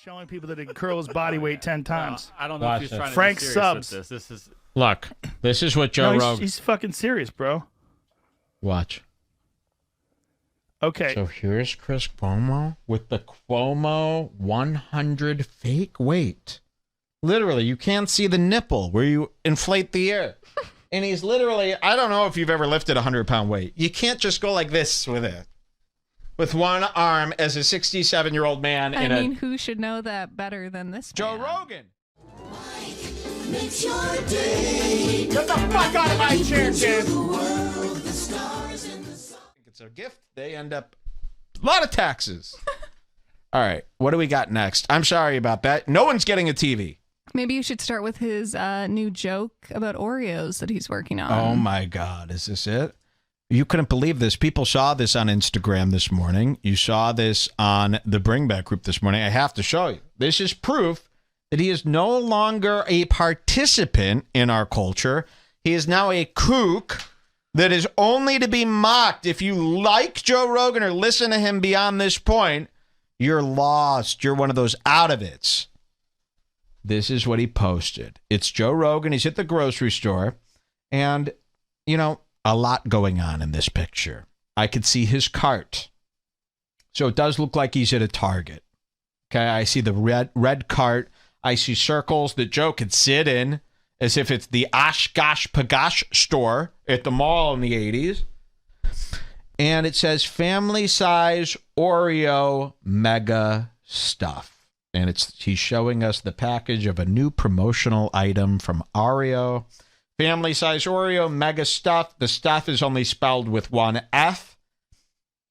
Showing people that he can curl his body weight 10 times. I don't know if he's trying Frank to be serious Subs. with this. This is Look, this is what Joe Rogan. He's fucking serious, bro. Watch. Okay. So here's Chris Cuomo with the Cuomo 100 fake weight. Literally, you can't see the nipple where you inflate the air. And he's literally, I don't know if you've ever lifted a 100-pound weight. You can't just go like this with it. With one arm as a 67-year-old man. I mean, who should know that better than this Joe man? Rogan. Makes your day. Get the fuck out of my chair, kid. It's a gift. They end up a lot of taxes. All right, what do we got next? I'm sorry about that. No one's getting a TV. Maybe you should start with his new joke about Oreos that he's working on. Oh my God, is this it? You couldn't believe this. People saw this on Instagram this morning. You saw this on the Bring Back group this morning. I have to show you. This is proof that he is no longer a participant in our culture. He is now a kook that is only to be mocked. If you like Joe Rogan or listen to him beyond this point, you're lost. You're one of those out of it's. This is what he posted. It's Joe Rogan. He's at the grocery store. And, you know, a lot going on in this picture. I could see his cart. So it does look like he's at a Target. Okay, I see the red cart. I see circles that Joe could sit in as if it's the Oshkosh Pagosh store at the mall in the 80s. And it says family size Oreo mega stuff. And he's showing us the package of a new promotional item from Oreo. Family size Oreo mega stuff. The stuff is only spelled with one F.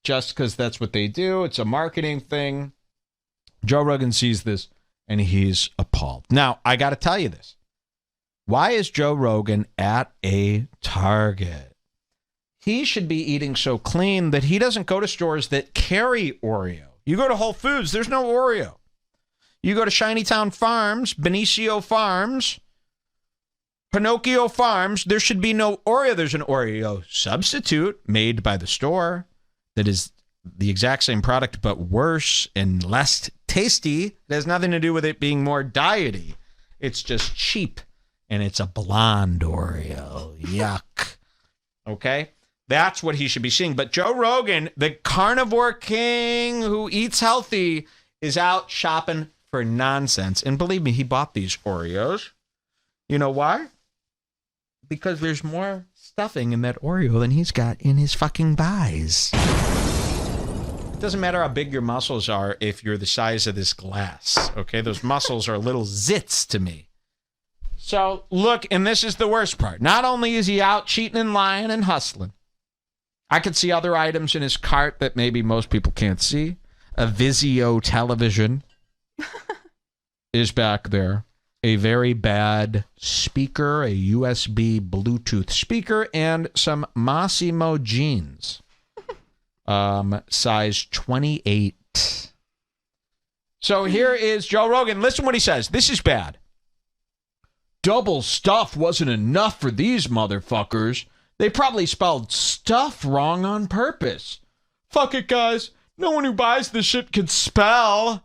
Just because that's what they do. It's a marketing thing. Joe Rogan sees this and he's appalled. Now, I got to tell you this. Why is Joe Rogan at a Target? He should be eating so clean that he doesn't go to stores that carry Oreo. You go to Whole Foods, there's no Oreo. You go to Shinytown Farms, Benicio Farms, Pinocchio Farms, there should be no Oreo. There's an Oreo substitute made by the store that is the exact same product but worse and less tasty. It has nothing to do with it being more diety. It's just cheap, and it's a blonde Oreo. Yuck. Okay? That's what he should be seeing. But Joe Rogan, the carnivore king who eats healthy, is out shopping for nonsense. And believe me, he bought these Oreos. You know why? Because there's more stuffing in that Oreo than he's got in his fucking buys. It doesn't matter how big your muscles are if you're the size of this glass. Okay? Those muscles are little zits to me. So, look, and this is the worst part. Not only is he out cheating and lying and hustling, I could see other items in his cart that maybe most people can't see. A Vizio television is back there. A very bad speaker, a USB Bluetooth speaker, and some Massimo jeans. Size 28. So here is Joe Rogan. Listen what he says. This is bad. Double stuff wasn't enough for these motherfuckers. They probably spelled stuff wrong on purpose. Fuck it, guys. No one who buys this shit can spell.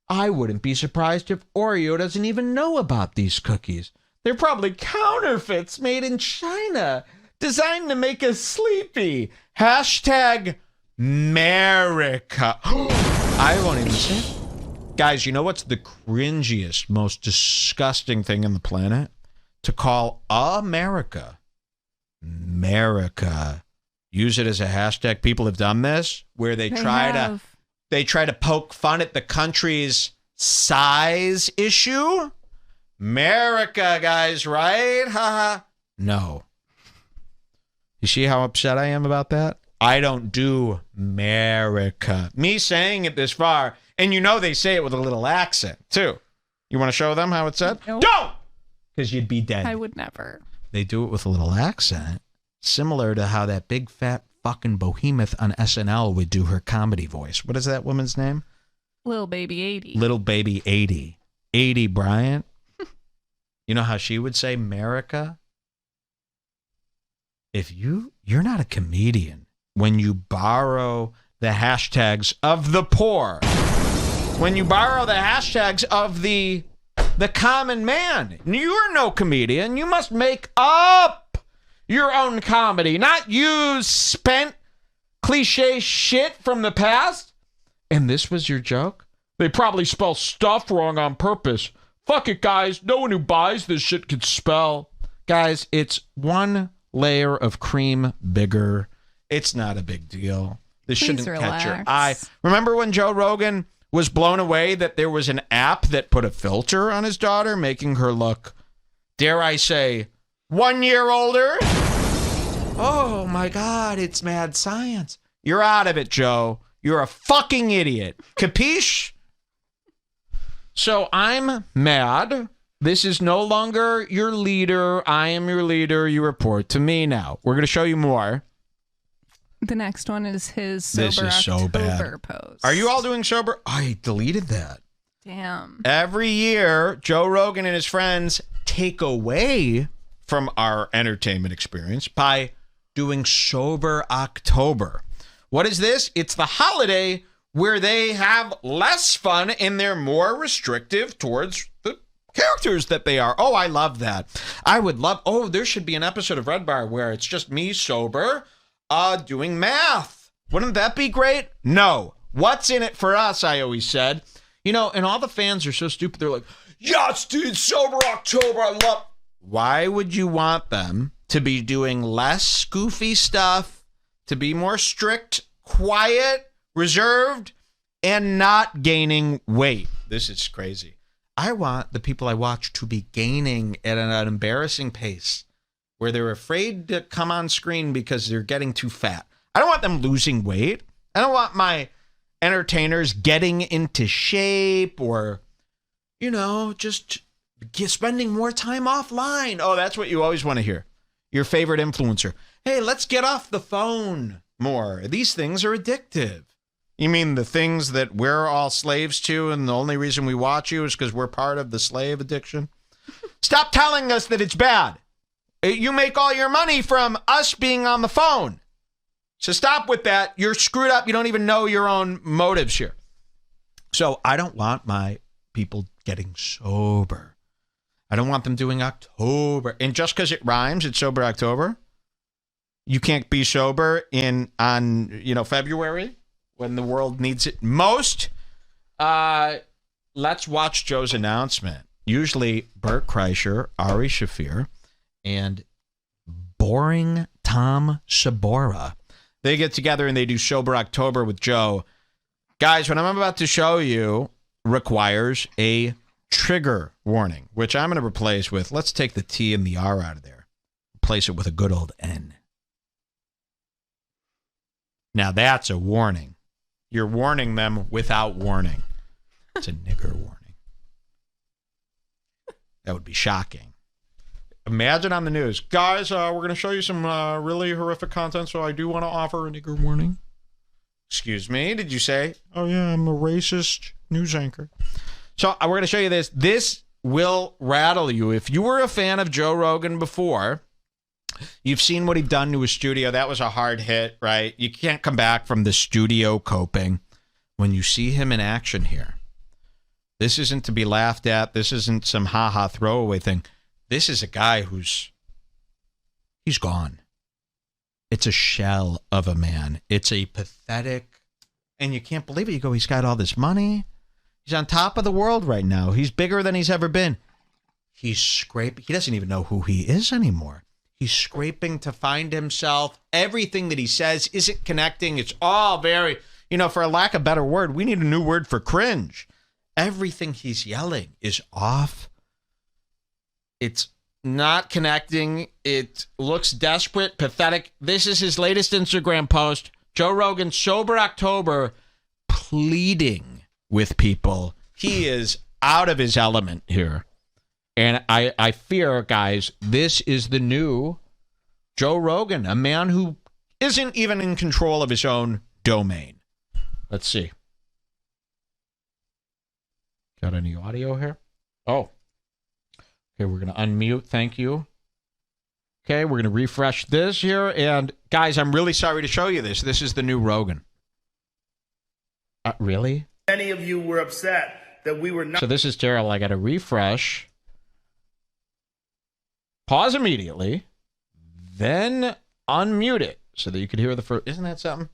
I wouldn't be surprised if Oreo doesn't even know about these cookies. They're probably counterfeits made in China, designed to make us sleepy. Hashtag America. I won't even say it. Guys, you know what's the cringiest, most disgusting thing on the planet? To call America. Use it as a hashtag. People have done this where they try to poke fun at the country's size issue. America, guys, right? Haha. No. You see how upset I am about that? I don't do America. Me saying it this far, and you know they say it with a little accent, too. You want to show them how it's said? Nope. Don't! Because you'd be dead. I would never. They do it with a little accent, similar to how that big fat fucking behemoth on SNL would do her comedy voice. What is that woman's name? Lil Baby 80. Little Baby 80. 80 Bryant. You know how she would say America? If you're not a comedian when you borrow the hashtags of the poor. when you borrow the hashtags of the common man. You're no comedian. You must make up your own comedy, not use spent cliche shit from the past. And this was your joke? They probably spell stuff wrong on purpose. Fuck it, guys. No one who buys this shit can spell. Guys, it's one layer of cream bigger. It's not a big deal. This Please shouldn't relax. catch your eye. Remember when Joe Rogan was blown away that there was an app that put a filter on his daughter, making her look, dare I say, 1 year older? Oh my God, it's mad science. You're out of it, Joe. You're a fucking idiot. Capiche? So I'm mad. This is no longer your leader. I am your leader. You report to me now. We're going to show you more. The next one is his sober This is so October bad. post. Are you all doing sober? I deleted that. Damn. Every year, Joe Rogan and his friends take away from our entertainment experience by doing Sober October. What is this? It's the holiday where they have less fun and they're more restrictive towards the characters that they are. Oh, I love that. I would love, there should be an episode of Red Bar where it's just me sober, doing math. Wouldn't that be great? No. What's in it for us, I always said. You know, and all the fans are so stupid. They're like, yes, dude, Sober October, I love. Why would you want them to be doing less goofy stuff, to be more strict, quiet, reserved, and not gaining weight? This is crazy. I want the people I watch to be gaining at an embarrassing pace where they're afraid to come on screen because they're getting too fat. I don't want them losing weight. I don't want my entertainers getting into shape or, you know, just spending more time offline. Oh, that's what you always want to hear. Your favorite influencer. Hey, let's get off the phone more. These things are addictive. You mean the things that we're all slaves to and the only reason we watch you is because we're part of the slave addiction? Stop telling us that it's bad. You make all your money from us being on the phone. So stop with that. You're screwed up. You don't even know your own motives here. So I don't want my people getting sober. I don't want them doing October. And just because it rhymes, it's Sober October. You can't be sober on February when the world needs it most. Let's watch Joe's announcement. Usually Bert Kreischer, Ari Shafir, and boring Tom Sabora. They get together and they do Sober October with Joe. Guys, what I'm about to show you requires a trigger warning, which I'm going to replace with, let's take the T and the R out of there. Replace it with a good old N. Now that's a warning. You're warning them without warning. It's a nigger warning. That would be shocking. Imagine on the news, guys, we're going to show you some really horrific content, so I do want to offer a nigger warning. Excuse me, did you say? Oh, yeah, I'm a racist news anchor. So we're going to show you this. This will rattle you. If you were a fan of Joe Rogan before, you've seen what he'd done to his studio. That was a hard hit, right? You can't come back from the studio coping. When you see him in action here, this isn't to be laughed at. This isn't some ha-ha throwaway thing. This is a guy he's gone. It's a shell of a man. It's a pathetic, and you can't believe it. You go, he's got all this money. He's on top of the world right now. He's bigger than he's ever been. He's scraping. He doesn't even know who he is anymore. He's scraping to find himself. Everything that he says isn't connecting. It's all very, for a lack of a better word, we need a new word for cringe. Everything he's yelling is off. It's not connecting. It looks desperate, pathetic. This is his latest Instagram post. Joe Rogan, Sober October, pleading with people. He is out of his element here. And I fear, guys, this is the new Joe Rogan, a man who isn't even in control of his own domain. Let's see. Got any audio here? Oh. Okay, we're going to unmute. Thank you. Okay, we're going to refresh this here. And, guys, I'm really sorry to show you this. This is the new Rogan. Really? many of you were upset that we were not. So this is terrible. I got to refresh. Pause immediately. Then unmute it so that you could hear the first. Isn't that something?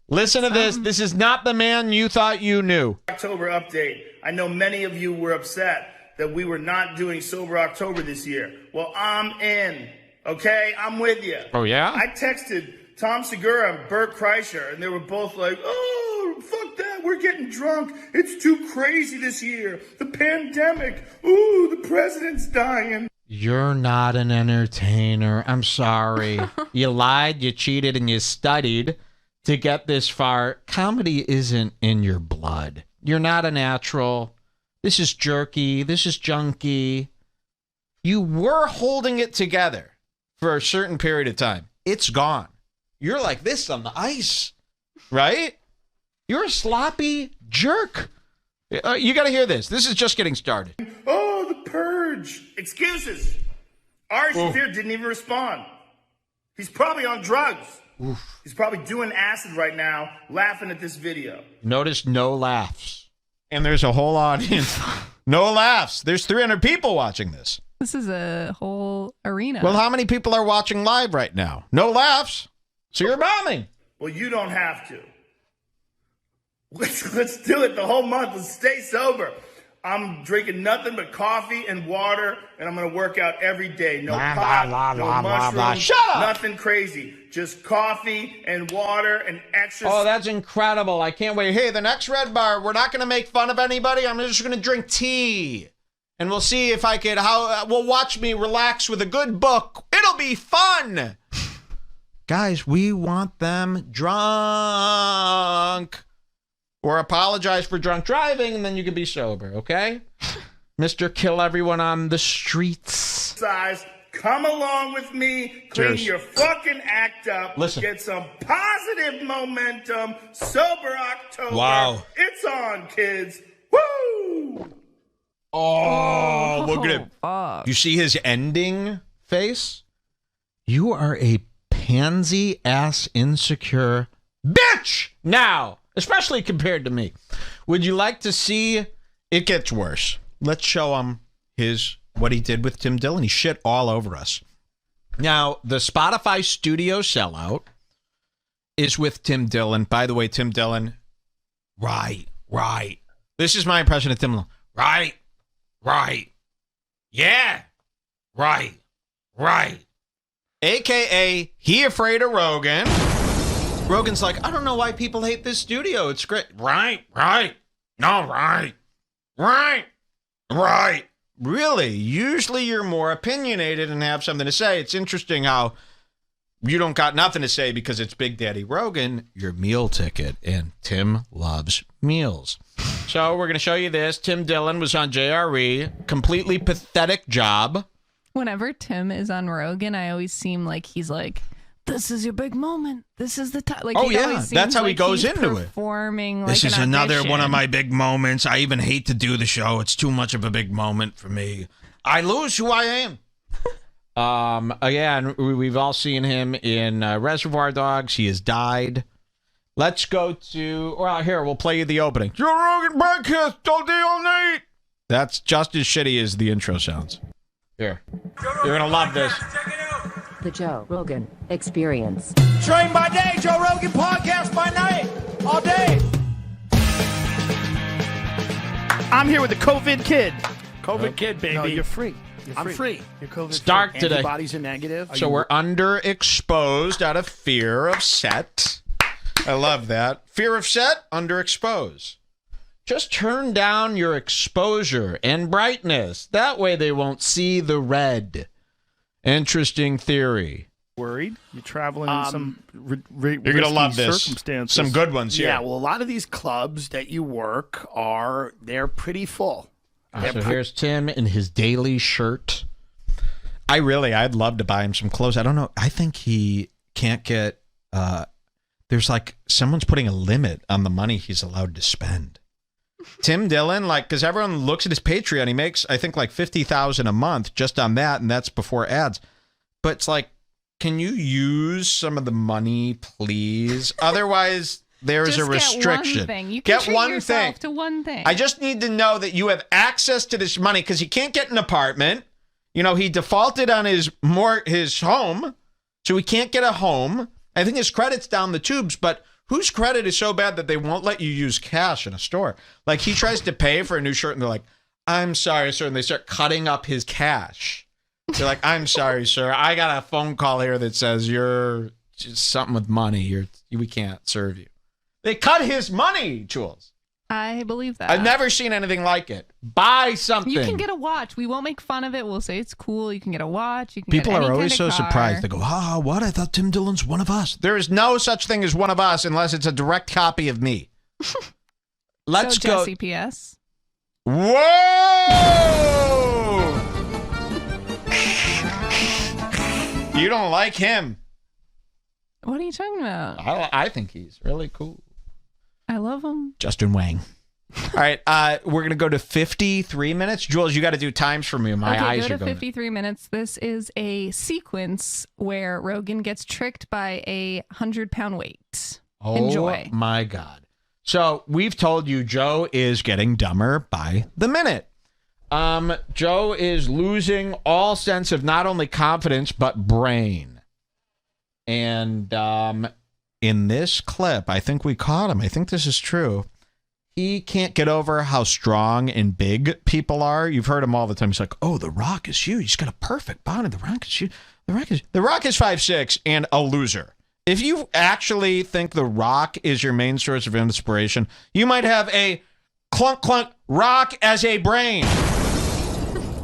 Listen to this. This is not the man you thought you knew. October update. I know many of you were upset that we were not doing Sober October this year. Well, I'm in. Okay? I'm with you. Oh, yeah? I texted Tom Segura and Bert Kreischer, and they were both like, oh, fuck that. We're getting drunk. It's too crazy this year. The pandemic. Ooh, the president's dying. You're not an entertainer. I'm sorry. You lied, you cheated, and you studied to get this far. Comedy isn't in your blood. You're not a natural. This is jerky. This is junky. You were holding it together for a certain period of time. It's gone. You're like this on the ice, right? You're a sloppy jerk. You got to hear this. This is just getting started. Oh, the purge. Excuses. Ari Shaffir didn't even respond. He's probably on drugs. He's probably doing acid right now, laughing at this video. Notice no laughs. And there's a whole audience. No laughs. There's 300 people watching this. This is a whole arena. Well, how many people are watching live right now? No laughs. So you're bombing. Well, you don't have to. Let's do it the whole month. Let's stay sober. I'm drinking nothing but coffee and water, and I'm going to work out every day. No pot, no mushrooms, Shut up! nothing crazy. Just coffee and water and extra. Oh, that's incredible. I can't wait. Hey, the next Red Bar, we're not going to make fun of anybody. I'm just going to drink tea. And we'll see if I could, we'll watch me relax with a good book. It'll be fun. Guys, we want them drunk. Or apologize for drunk driving, and then you can be sober, okay? Mr. Kill Everyone on the Streets. Size. Come along with me. Clean Cheers. your fucking act up. Listen. Get some positive momentum. Sober October. Wow. It's on, kids. Woo! Oh, look at him. Fuck. You see his ending face? You are a pansy-ass insecure bitch now. Especially compared to me. Would you like to see? It gets worse. Let's show him what he did with Tim Dillon. He shit all over us. Now, the Spotify studio sellout is with Tim Dillon. By the way, Tim Dillon, right. This is my impression of Tim Dillon. Right. Yeah. Right. AKA, he afraid of Rogan. Rogan's like, I don't know why people hate this studio. It's great. Right. No, right. Really? Usually you're more opinionated and have something to say. It's interesting how you don't got nothing to say because it's Big Daddy Rogan, your meal ticket, and Tim loves meals. So we're going to show you this. Tim Dillon was on JRE. Completely pathetic job. Whenever Tim is on Rogan, I always seem like he's like, this is your big moment. This is the time. Like, oh, he yeah. always That's seems how he like goes he's into it. Performing This like is an another audition. one of my big moments. I even hate to do the show. It's too much of a big moment for me. I lose who I am. Again, we've all seen him in Reservoir Dogs. He has died. Let's go to, well, here, we'll play you the opening. Joe Rogan broadcast all day, all night. That's just as shitty as the intro sounds. Here. You're going to love this. The Joe Rogan Experience. Train by day, Joe Rogan podcast by night, all day. I'm here with the COVID kid. COVID kid, baby. No, you're free. I'm free. You're COVID. It's dark today. Antibodies are negative. So we're underexposed out of fear of set. I love that. Fear of set, underexposed. Just turn down your exposure and brightness. That way they won't see the red. Interesting theory. Worried? You're traveling in some You're going to love this. Circumstances. Some good ones here. Yeah, well, a lot of these clubs that you work they're pretty full. So here's Tim in his daily shirt. I'd love to buy him some clothes. I don't know. I think he can't get, there's like, someone's putting a limit on the money he's allowed to spend. Tim Dillon, because everyone looks at his Patreon, he makes, I think, like $50,000 a month just on that, and that's before ads. But it's like, can you use some of the money, please? Otherwise, there is Just a restriction. Get one thing. You can Get treat one yourself thing. to one thing. I just need to know that you have access to this money because he can't get an apartment. You know, he defaulted on his home, so he can't get a home. I think his credit's down the tubes, but whose credit is so bad that they won't let you use cash in a store? Like, he tries to pay for a new shirt, and they're like, I'm sorry, sir. And they start cutting up his cash. They're like, I'm sorry, sir. I got a phone call here that says you're just something with money. We can't serve you. They cut his money, Jules. I believe that. I've never seen anything like it. Buy something. You can get a watch. We won't make fun of it. We'll say it's cool. You can get a watch. You can People get any are always kind so of car. surprised. They go, what? I thought Tim Dillon's one of us. There is no such thing as one of us unless it's a direct copy of me. Let's so, go. Jesse P.S. Whoa! You don't like him. What are you talking about? I think he's really cool. I love him. Justin Wang. All right, we're going to go to 53 minutes. Jules, you got to do times for me. My eyes go are to going. 53 minutes. This is a sequence where Rogan gets tricked by a 100-pound weight. Oh, Enjoy. My God. So we've told you Joe is getting dumber by the minute. Joe is losing all sense of not only confidence, but brain. And in this clip, I think we caught him. I think this is true. He can't get over how strong and big people are. You've heard him all the time. He's like, oh, The Rock is huge. He's got a perfect body. The Rock is huge. The Rock is 5'6" and a loser. If you actually think The Rock is your main source of inspiration, you might have a clunk Rock as a brain.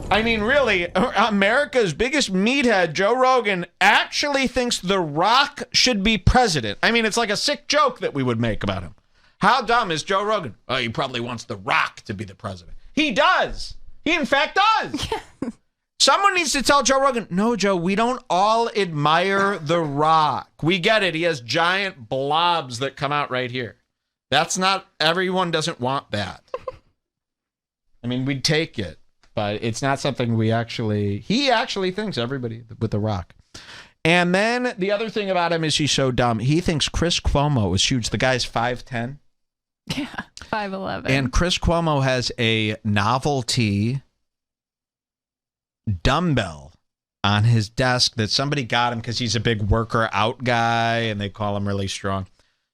I mean, really, America's biggest meathead, Joe Rogan, actually thinks The Rock should be president. I mean, it's like a sick joke that we would make about him. How dumb is Joe Rogan? Oh, he probably wants The Rock to be the president. He does. He, in fact, does. Someone needs to tell Joe Rogan, no, Joe, we don't all admire The Rock. We get it. He has giant blobs that come out right here. That's not, everyone doesn't want that. I mean, we'd take it, but it's not something he actually thinks everybody with The Rock. And then the other thing about him is he's so dumb. He thinks Chris Cuomo is huge. The guy's 5'10". Yeah, 5'11". And Chris Cuomo has a novelty dumbbell on his desk that somebody got him because he's a big worker out guy and they call him really strong.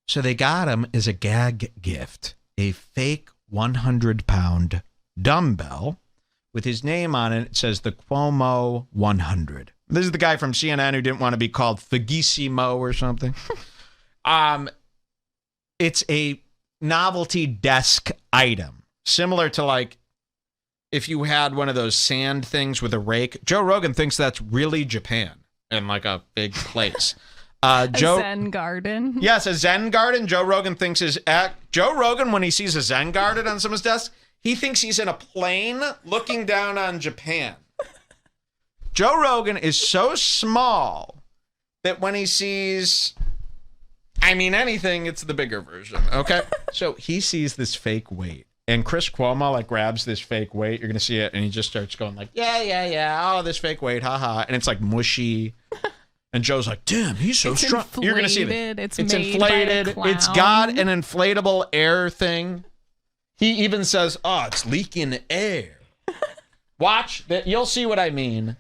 So they got him as a gag gift, a fake 100-pound dumbbell with his name on it. It says the Cuomo 100. This is the guy from CNN who didn't want to be called Fagissimo or something. It's a novelty desk item, similar to like if you had one of those sand things with a rake. Joe Rogan thinks that's really Japan and like a big place. Zen garden. Yes, a Zen garden. Joe Rogan thinks Joe Rogan, when he sees a Zen garden on someone's desk, he thinks he's in a plane looking down on Japan. Joe Rogan is so small that when he sees, anything, it's the bigger version, okay? So he sees this fake weight, and Chris Cuomo, like, grabs this fake weight. You're going to see it, and he just starts going like, yeah, oh, this fake weight, haha. And it's, like, mushy. And Joe's like, damn, he's so strong. Inflated. You're going to see it. It's inflated. By a It's clown. got an inflatable air thing. He even says, oh, it's leaking air. Watch that. You'll see what I mean.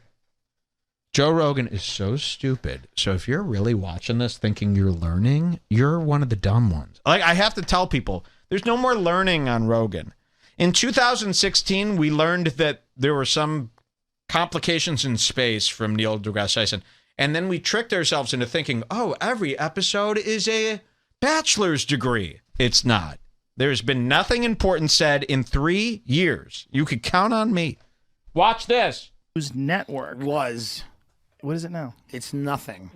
Joe Rogan is so stupid. So if you're really watching this thinking you're learning, you're one of the dumb ones. Like, I have to tell people, there's no more learning on Rogan. In 2016, we learned that there were some complications in space from Neil deGrasse Tyson. And then we tricked ourselves into thinking, oh, every episode is a bachelor's degree. It's not. There's been nothing important said in 3 years. You could count on me. Watch this. News network. Was. What is it now? It's nothing.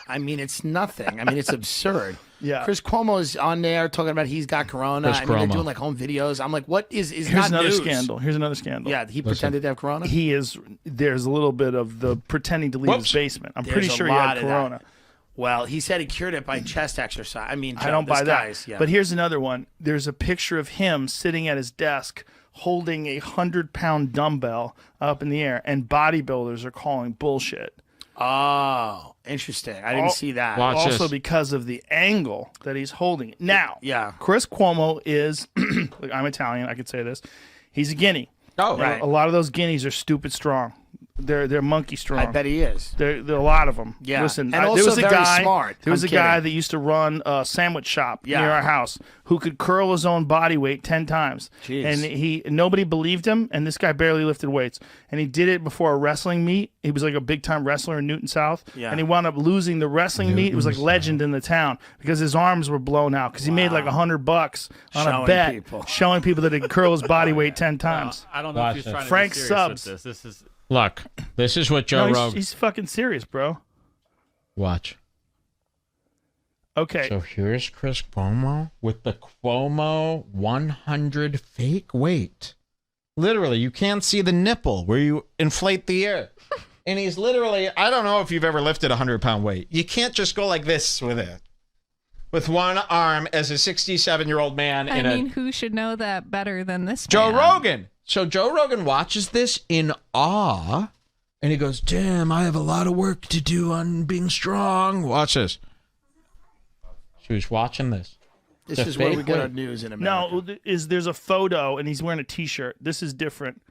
It's nothing. It's absurd. Yeah. Chris Cuomo's on there talking about he's got corona. Chris They're Cuomo. doing like home videos. I'm like, what is Here's not another news? scandal. Here's another scandal. Yeah, he pretended to have corona. There's a little bit of the pretending to leave Whoops. his basement. I'm There's pretty a sure he lot had of that. corona. Well, he said he cured it by chest exercise. I don't buy that. Yeah. But here's another one. There's a picture of him sitting at his desk holding a 100-pound dumbbell up in the air, and bodybuilders are calling bullshit. Oh, interesting. I didn't see that. Watch Also this. because of the angle that he's holding it. Now, Yeah. Chris Cuomo is, look, I'm Italian, I could say this. He's a guinea. Oh, Right. A lot of those guineas are stupid strong. They're monkey strong. I bet he is. There are a lot of them. Yeah. Listen, And there also was a very guy. smart. There was I'm a guy kidding. that used to run a sandwich shop Yeah. near our house who could curl his own body weight 10 times. Jeez. And nobody believed him. And this guy barely lifted weights. And he did it before a wrestling meet. He was like a big time wrestler in Newton South. Yeah. And he wound up losing the wrestling meet. It was like legend in the town because his arms were blown out because he made like $100 on a Showing bet people. showing people that he could curl his body weight 10 times. I don't know Watch if he's this. trying to Frank be serious Subs. with this. This is Look, this is what Joe No, Rogan. he's fucking serious, bro. Watch. Okay. So here's Chris Cuomo with the Cuomo 100 fake weight. Literally, you can't see the nipple where you inflate the air. And he's literally, I don't know if you've ever lifted a 100-pound weight. You can't just go like this with it. With one arm as a 67-year-old man I in mean, a... who should know that better than this Joe man? Rogan. So Joe Rogan watches this in awe. And he goes, damn, I have a lot of work to do on being strong. Watch this. So he's watching this. This It's a is where we fake get weight. our news in America. No, there's a photo and he's wearing a T-shirt. This is different.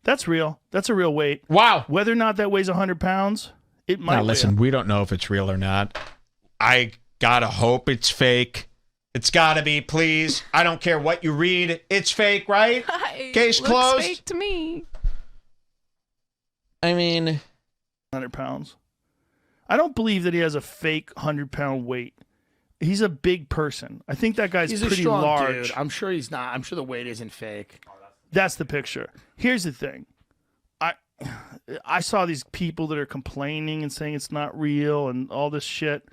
That's real. That's a real weight. Wow. Whether or not that weighs 100 pounds, it might. Now, weigh listen, we don't know if it's real or not. I gotta hope it's fake. It's gotta be, please. I don't care what you read. It's fake, right? Case Looks closed. fake to me. I mean, 100 pounds. I don't believe that he has a fake 100-pound weight. He's a big person. I think that guy's He's a pretty strong large. dude. I'm sure he's not. I'm sure the weight isn't fake. That's the picture. Here's the thing. I saw these people that are complaining and saying it's not real and all this shit.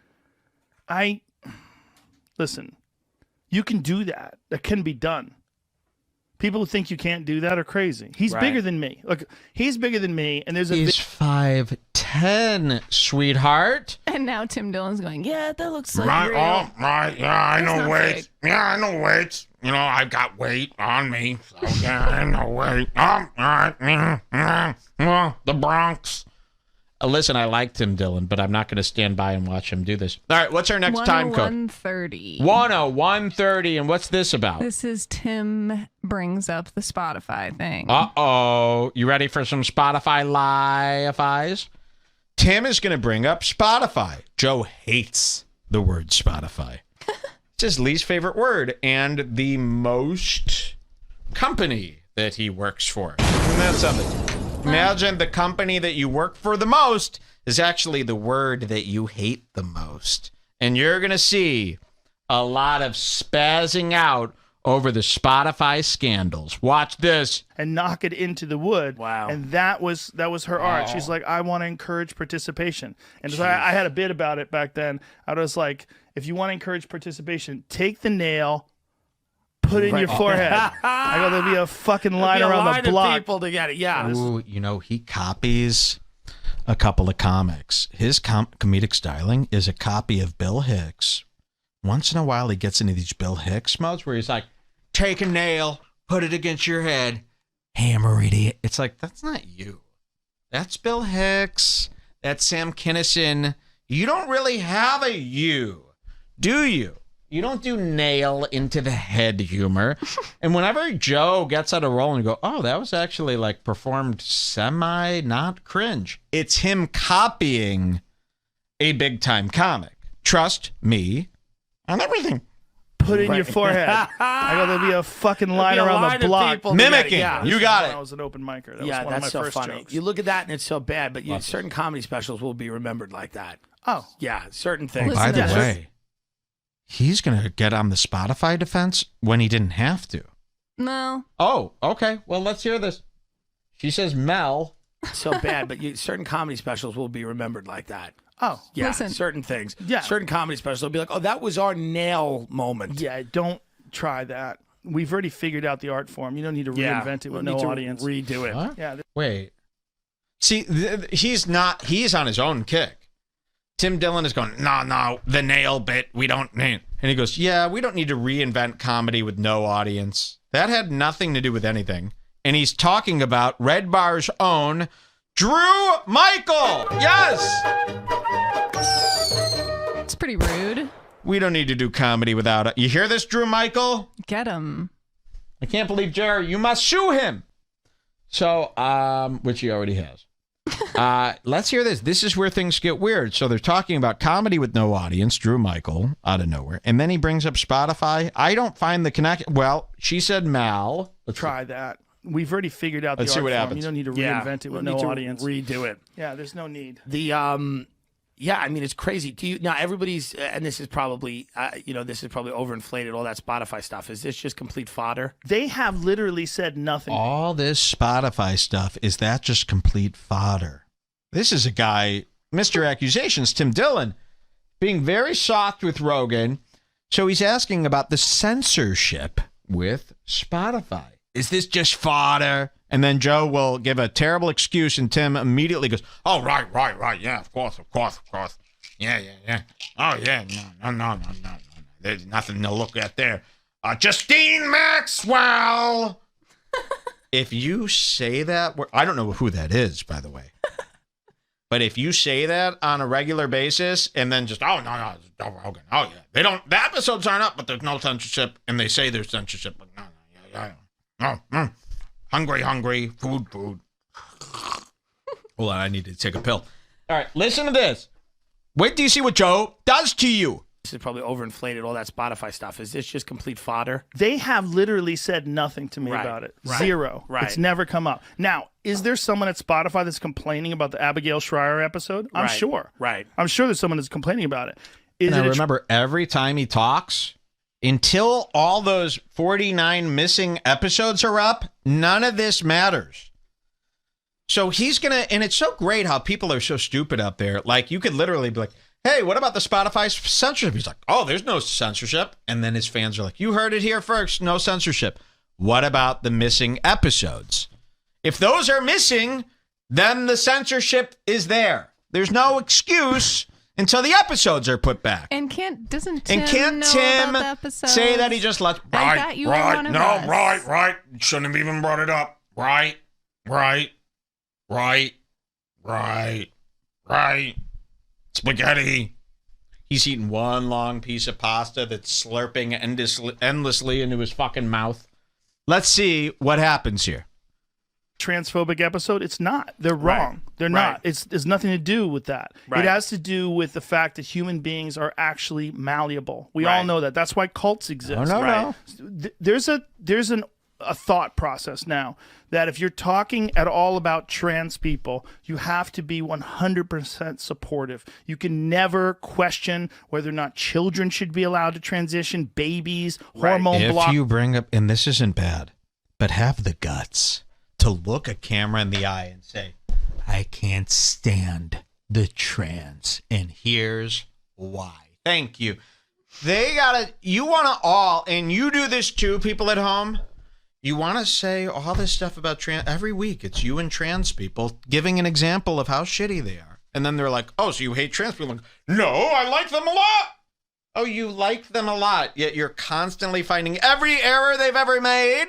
Listen, you can do that. That can be done. People who think you can't do that are crazy. He's Right. bigger than me. Look, he's bigger than me, and there's a he's 5'10", sweetheart. And now Tim Dillon's going, yeah, that looks like Right, real. right, yeah, I That's know not weight. fake. Yeah, I know weights. You know, I've got weight on me. So, yeah, I know weight. All right. The Bronx. Listen, I like Tim Dillon, but I'm not going to stand by and watch him do this. All right, what's our next time code? 101:30. 101:30, and what's this about? This is Tim brings up the Spotify thing. Uh-oh. You ready for some Spotify live-eyes? Tim is going to bring up Spotify. Joe hates the word Spotify. It's his least favorite word and the most company that he works for. Isn't that something? Imagine the company that you work for the most is actually the word that you hate the most. And you're going to see a lot of spazzing out over the Spotify scandals. Watch this. and knock it into the wood. Wow. And that was her art. She's like, I want to encourage participation. And so I had a bit about it back then. I was like, if you want to encourage participation, take the nail, put it in your forehead. I go, there'll be a fucking line There'll be a around line the of block. people to get it. Yeah. Ooh, you know, he copies a couple of comics. His comedic styling is a copy of Bill Hicks. Once in a while, he gets into these Bill Hicks modes where he's like, take a nail, put it against your head, hammer it. It's like, that's not you. That's Bill Hicks. That's Sam Kinison. You don't really have a you, do you? You don't do nail into the head humor. And whenever Joe gets out of role and go, oh, that was actually like performed not cringe. It's him copying a big time comic. Trust me on everything. Put it in your forehead. I go, there'll be a fucking line There'll be a around line the of block. people to get it. Mimicking. Yeah. You got When I it. was an open micer. That Yeah, was one of my that's so first funny. jokes. You look at that and it's so bad, but certain comedy specials will be remembered like that. Oh. Yeah, certain things. By the Listen to way, he's going to get on the Spotify defense when he didn't have to. No. Oh, okay. Well, let's hear this. She says Mel. So bad, but certain comedy specials will be remembered like that. Oh. Yeah, Listen. certain things. Yeah. Certain comedy specials will be like, oh, that was our nail moment. Yeah, don't try that. We've already figured out the art form. You don't need to reinvent it with We'll no need to audience. Redo it. What? Yeah, Wait. See, he's on his own kick. Tim Dillon is going, no, the nail bit, we don't need. And he goes, yeah, we don't need to reinvent comedy with no audience. That had nothing to do with anything. And he's talking about Red Bar's own Drew Michael. Yes. It's pretty rude. We don't need to do comedy without it. You hear this, Drew Michael? Get him. I can't believe Jerry. You must sue him. So, which he already has. Let's hear this. This is where things get weird. So they're talking about comedy with no audience, Drew Michael, out of nowhere. And then he brings up Spotify. I don't find the connection. Well, she said Mal. Let's Try that. We've already figured out the Let's see art what form. happens. You don't need to reinvent it with no audience. Redo it. Yeah, there's no need. Yeah, I mean, it's crazy. Do you now? Everybody's, and this is probably, this is probably overinflated. All that Spotify stuff. Is this just complete fodder? They have literally said nothing. All this Spotify stuff, is that just complete fodder? This is a guy, Mr. Accusations, Tim Dillon, being very soft with Rogan. So he's asking about the censorship with Spotify. Is this just fodder? And then Joe will give a terrible excuse, and Tim immediately goes, Oh, right. Yeah, of course. Yeah. Oh, yeah. No. There's nothing to look at there. Justine Maxwell. if you say that, I don't know who that is, by the way. But if you say that on a regular basis and then just, oh, no, it's Joe Rogan. Oh, yeah. The episodes aren't up, but there's no censorship. And they say there's censorship, but no. Hungry, food. Hold on, I need to take a pill. All right, listen to this. Wait till you see what Joe does to you. This is probably overinflated. All that Spotify stuff. Is this just complete fodder? They have literally said nothing to me about it. Right. Zero. Right. It's never come up. Now, is there someone at Spotify that's complaining about the Abigail Schreier episode? I'm sure. Right. I'm sure there's someone that's complaining about it. And I remember every time he talks, until all those 49 missing episodes are up, none of this matters. So he's going to, and it's so great how people are so stupid out there. Like, you could literally be like, hey, what about the Spotify censorship? He's like, oh, there's no censorship. And then his fans are like, you heard it here first, no censorship. What about the missing episodes? If those are missing, then the censorship is there. There's no excuse until the episodes are put back. And can't Tim say that he just lets... I got you on one of us. Right. Shouldn't have even brought it up. Right. Spaghetti. He's eating one long piece of pasta that's slurping endlessly into his fucking mouth. Let's see what happens here. Transphobic episode? It's not. They're wrong. They're not. It's nothing to do with that. It has to do with the fact that human beings are actually malleable. We all know that. That's why cults exist. No. There's a thought process now that if you're talking at all about trans people, you have to be 100% supportive. You can never question whether or not children should be allowed to transition, babies, hormone block. If you bring up, and this isn't bad, but have the guts to look a camera in the eye and say, I can't stand the trans, and here's why. Thank you. You want to all, and you do this too, people at home, you want to say all this stuff about trans, every week it's you and trans people giving an example of how shitty they are. And then they're like, oh, so you hate trans people? Like, no, I like them a lot. Oh, you like them a lot, yet you're constantly finding every error they've ever made.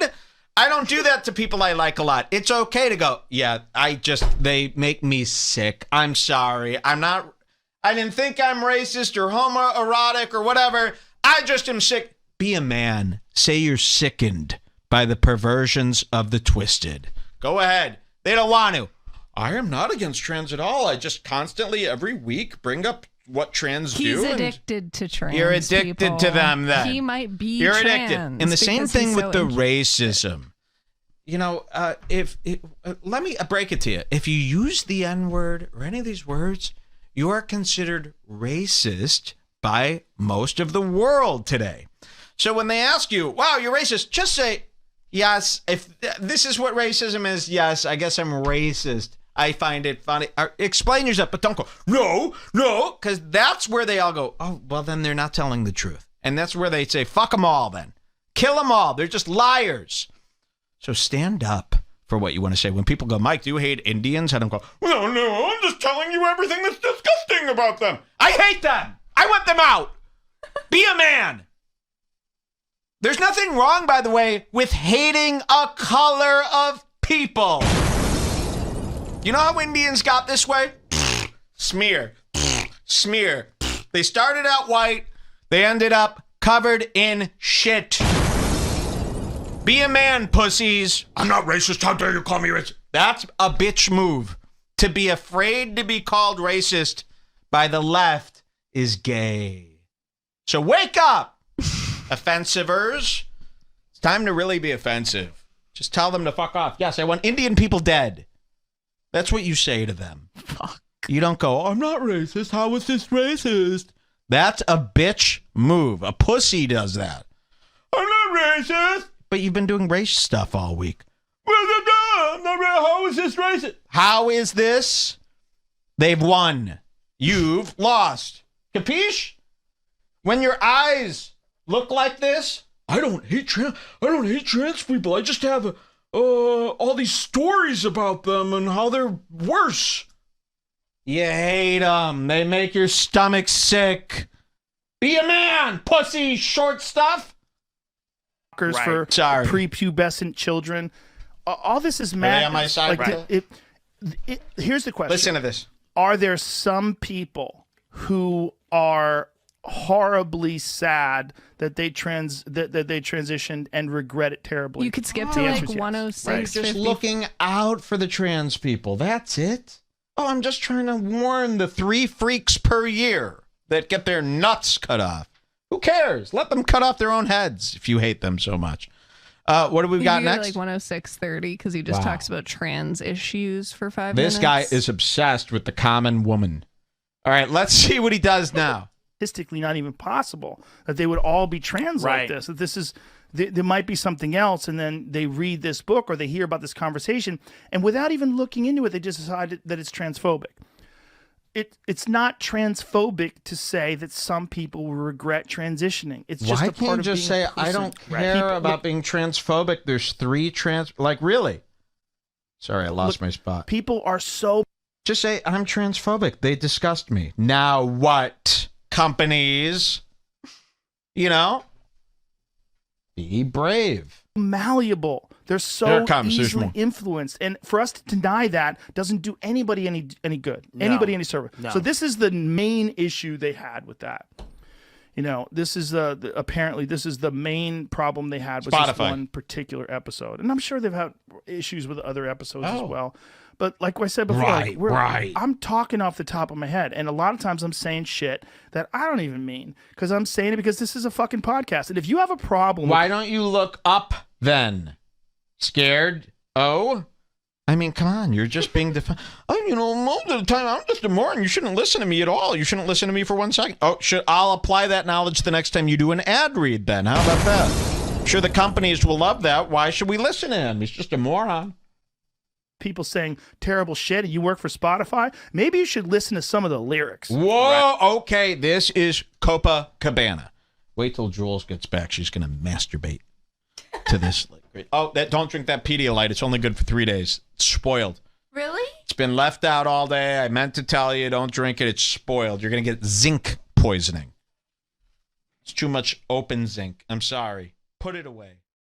I don't do that to people I like a lot. It's okay to go, yeah, they make me sick. I'm sorry. I didn't think I'm racist or homoerotic or whatever. I just am sick. Be a man. Say you're sickened by the perversions of the twisted. Go ahead. They don't want to. I am not against trans at all. I just constantly, every week, bring up what trans do. He's addicted to trans. You're addicted to them then. He might be You're trans. addicted. And the same thing with the racism. You know, let me break it to you. If you use the N-word or any of these words, you are considered racist by most of the world today. So when they ask you, wow, you're racist, just say, yes, if this is what racism is, yes, I guess I'm racist. I find it funny. Explain yourself, but don't go, no, because that's where they all go, oh, well, then they're not telling the truth. And that's where they say, fuck them all then. Kill them all. They're just liars. So stand up for what you want to say. When people go, Mike, do you hate Indians? I don't go, well, no, I'm just telling you everything that's disgusting about them. I hate them. I want them out. Be a man. There's nothing wrong, by the way, with hating a color of people. You know how Indians got this way? Smear. Smear. They started out white. They ended up covered in shit. Be a man, pussies. I'm not racist. How dare you call me racist? That's a bitch move. To be afraid to be called racist by the left is gay. So wake up, offensivers. It's time to really be offensive. Just tell them to fuck off. Yes, I want Indian people dead. That's what you say to them. Fuck. You don't go, I'm not racist. How is this racist? That's a bitch move. A pussy does that. I'm not racist. But you've been doing race stuff all week. How is this racist? How is this? They've won. You've lost. Capiche? When your eyes look like this, I don't hate trans people. I just have all these stories about them and how they're worse. You hate them. They make your stomach sick. Be a man, pussy, short stuff. For prepubescent children. All this is madness. Are they on my side? Like, here's the question. Listen to this. Are there some people who are horribly sad that they transitioned and regret it terribly? You could skip to The like answer is yes. 106. Right, just 50. looking out for the trans people. That's it. Oh, I'm just trying to warn the 3 freaks per year that get their nuts cut off. Who cares? Let them cut off their own heads if you hate them so much. What do we got You go to, next? like 106.30 because he just Wow. talks about trans issues for 5 minutes. This guy is obsessed with the common woman. All right, let's see what he does now. Statistically not even possible that they would all be trans like this. That this is there might be something else, and then they read this book or they hear about this conversation, and without even looking into it, they just decide that it's transphobic. It's not transphobic to say that some people will regret transitioning. It's just Why a part can't of you just being say, a person. I don't care about being transphobic? There's 3 like, really? Sorry, I lost my spot. People are so... Just say, I'm transphobic. They disgust me. Now what, companies? You know? Be brave. malleable. They're so Here it comes. There's easily more. influenced, and for us to deny that doesn't do anybody any good, anybody any service. No. So this is the main issue they had with that. You know, this is apparently this is the main problem they had with this Spotify. one particular episode, and I'm sure they've had issues with other episodes as Oh. well. But like I said before, Right, right. I'm talking off the top of my head, and a lot of times I'm saying shit that I don't even mean because I'm saying it because this is a fucking podcast. And if you have a problem, Why don't you look up then? Scared? Oh? I mean, come on. You're just being oh, you know, most of the time I'm just a moron. You shouldn't listen to me at all. You shouldn't listen to me for 1 second. Oh, I'll apply that knowledge the next time you do an ad read then. How about that? I'm sure the companies will love that. Why should we listen to him? He's just a moron. people saying terrible shit, and you work for Spotify, maybe you should listen to some of the lyrics. Whoa, okay. This is Copacabana. Wait till Jules gets back. She's going to masturbate to this. Don't drink that Pedialyte. It's only good for 3 days. It's spoiled. Really? It's been left out all day. I meant to tell you, don't drink it. It's spoiled. You're going to get zinc poisoning. It's too much open zinc. I'm sorry. Put it away.